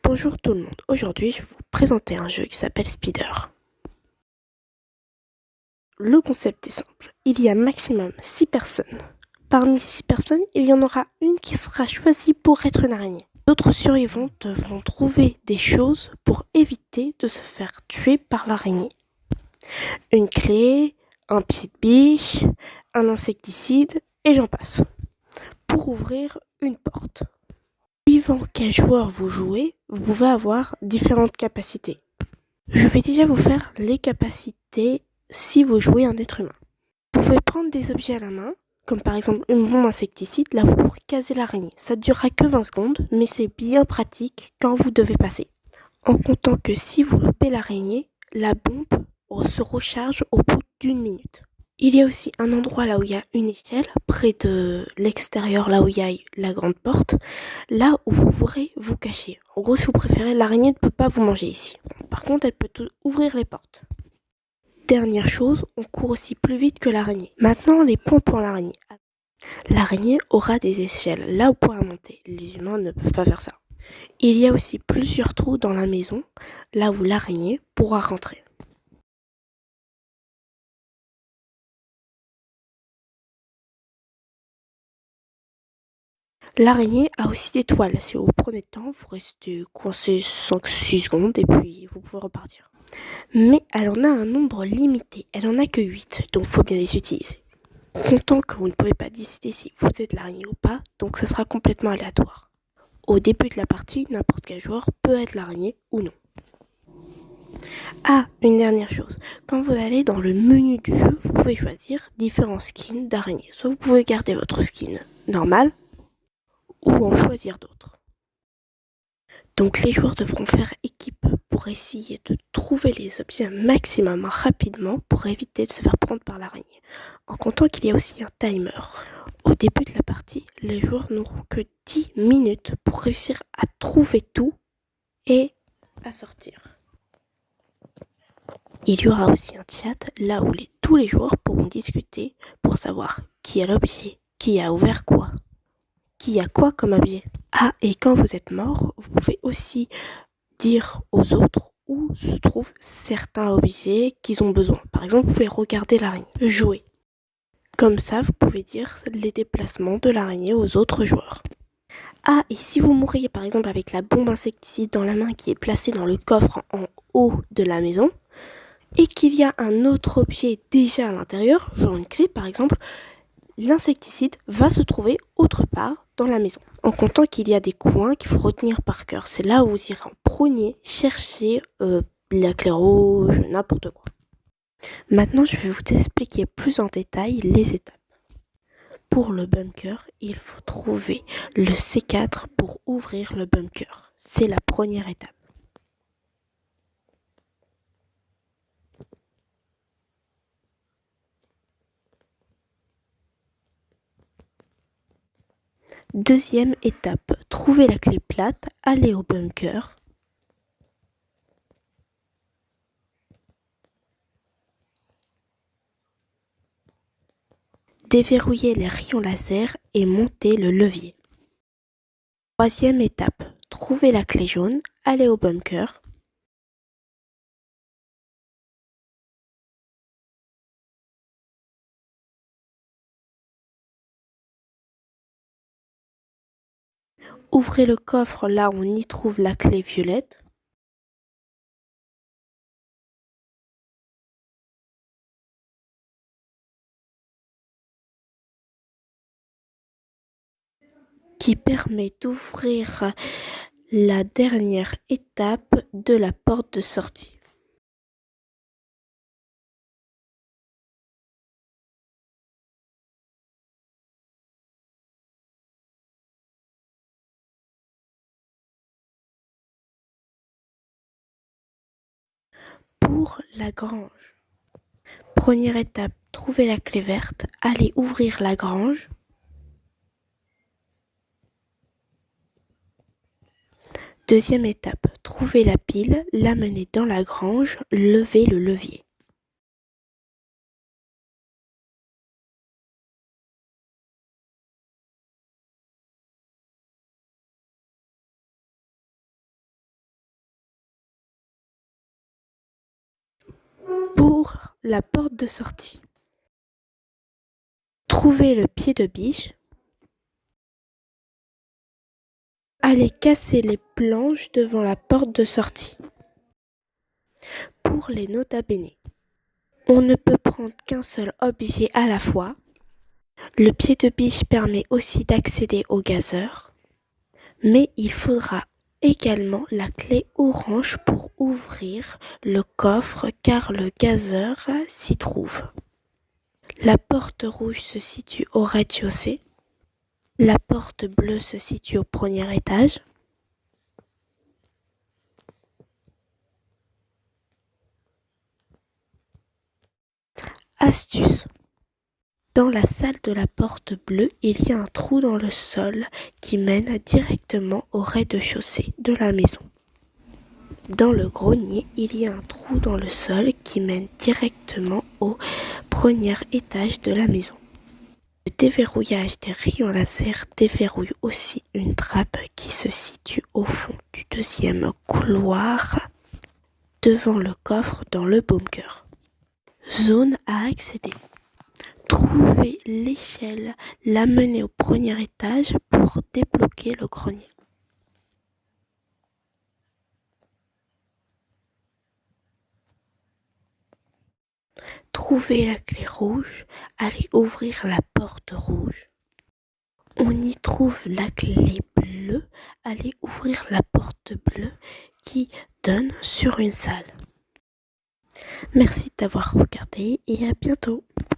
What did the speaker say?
Bonjour tout le monde, aujourd'hui je vais vous présenter un jeu qui s'appelle Spider. Le concept est simple, il y a maximum 6 personnes. Parmi 6 personnes, il y en aura une qui sera choisie pour être une araignée. D'autres survivants devront trouver des choses pour éviter de se faire tuer par l'araignée. Une clé, un pied de biche, un insecticide et j'en passe. Pour ouvrir une porte. Suivant quel joueur vous jouez, vous pouvez avoir différentes capacités. Je vais déjà vous faire les capacités si vous jouez un être humain. Vous pouvez prendre des objets à la main, comme par exemple une bombe insecticide, là vous pourrez caser l'araignée. Ça ne durera que 20 secondes, mais c'est bien pratique quand vous devez passer. En comptant que si vous loupez l'araignée, la bombe se recharge au bout d'une minute. Il y a aussi un endroit là où il y a une échelle, près de l'extérieur, là où il y a la grande porte, là où vous pourrez vous cacher. En gros, si vous préférez, l'araignée ne peut pas vous manger ici. Par contre, elle peut ouvrir les portes. Dernière chose, on court aussi plus vite que l'araignée. Maintenant, les points pour l'araignée. L'araignée aura des échelles, là où vous pourrez monter. Les humains ne peuvent pas faire ça. Il y a aussi plusieurs trous dans la maison, là où l'araignée pourra rentrer. L'araignée a aussi des toiles. Si vous prenez le temps, vous restez coincé 5-6 secondes et puis vous pouvez repartir. Mais elle en a un nombre limité. Elle en a que 8, donc il faut bien les utiliser. Comptant que vous ne pouvez pas décider si vous êtes l'araignée ou pas, donc ça sera complètement aléatoire. Au début de la partie, n'importe quel joueur peut être l'araignée ou non. Ah, une dernière chose. Quand vous allez dans le menu du jeu, vous pouvez choisir différents skins d'araignée. Soit vous pouvez garder votre skin normal, ou en choisir d'autres. Donc les joueurs devront faire équipe pour essayer de trouver les objets un maximum rapidement pour éviter de se faire prendre par l'araignée. En comptant qu'il y a aussi un timer. Au début de la partie, les joueurs n'auront que 10 minutes pour réussir à trouver tout et à sortir. Il y aura aussi un chat là où tous les joueurs pourront discuter pour savoir qui a l'objet, qui a ouvert quoi, qui a quoi comme objet. Ah, et quand vous êtes mort, vous pouvez aussi dire aux autres où se trouvent certains objets qu'ils ont besoin. Par exemple, vous pouvez regarder l'araignée, jouer. Comme ça, vous pouvez dire les déplacements de l'araignée aux autres joueurs. Ah, et si vous mourriez par exemple avec la bombe insecticide dans la main qui est placée dans le coffre en haut de la maison, et qu'il y a un autre objet déjà à l'intérieur, genre une clé par exemple, l'insecticide va se trouver autre part dans la maison. En comptant qu'il y a des coins qu'il faut retenir par cœur. C'est là où vous irez en premier chercher la clé rouge, n'importe quoi. Maintenant, je vais vous expliquer plus en détail les étapes. Pour le bunker, il faut trouver le C4 pour ouvrir le bunker. C'est la première étape. Deuxième étape, trouver la clé plate, aller au bunker. Déverrouiller les rayons laser et monter le levier. Troisième étape, trouver la clé jaune, aller au bunker. Ouvrez le coffre là où on y trouve la clé violette. Qui permet d'ouvrir la dernière étape de la porte de sortie. Pour la grange. Première étape, trouver la clé verte, aller ouvrir la grange. Deuxième étape, trouver la pile, l'amener dans la grange, lever le levier. Pour la porte de sortie, trouvez le pied de biche. Allez casser les planches devant la porte de sortie. Pour les nota bene, on ne peut prendre qu'un seul objet à la fois. Le pied de biche permet aussi d'accéder au gazeur, mais il faudra également la clé orange pour ouvrir le coffre car le gazeur s'y trouve. La porte rouge se situe au rez-de-chaussée. La porte bleue se situe au premier étage. Astuce. Dans la salle de la porte bleue, il y a un trou dans le sol qui mène directement au rez-de-chaussée de la maison. Dans le grenier, il y a un trou dans le sol qui mène directement au premier étage de la maison. Le déverrouillage des rayons laser déverrouille aussi une trappe qui se situe au fond du deuxième couloir devant le coffre dans le bunker. Zone à accéder. Trouvez l'échelle, l'amener au premier étage pour débloquer le grenier. Trouvez la clé rouge, allez ouvrir la porte rouge. On y trouve la clé bleue, allez ouvrir la porte bleue qui donne sur une salle. Merci d'avoir regardé et à bientôt.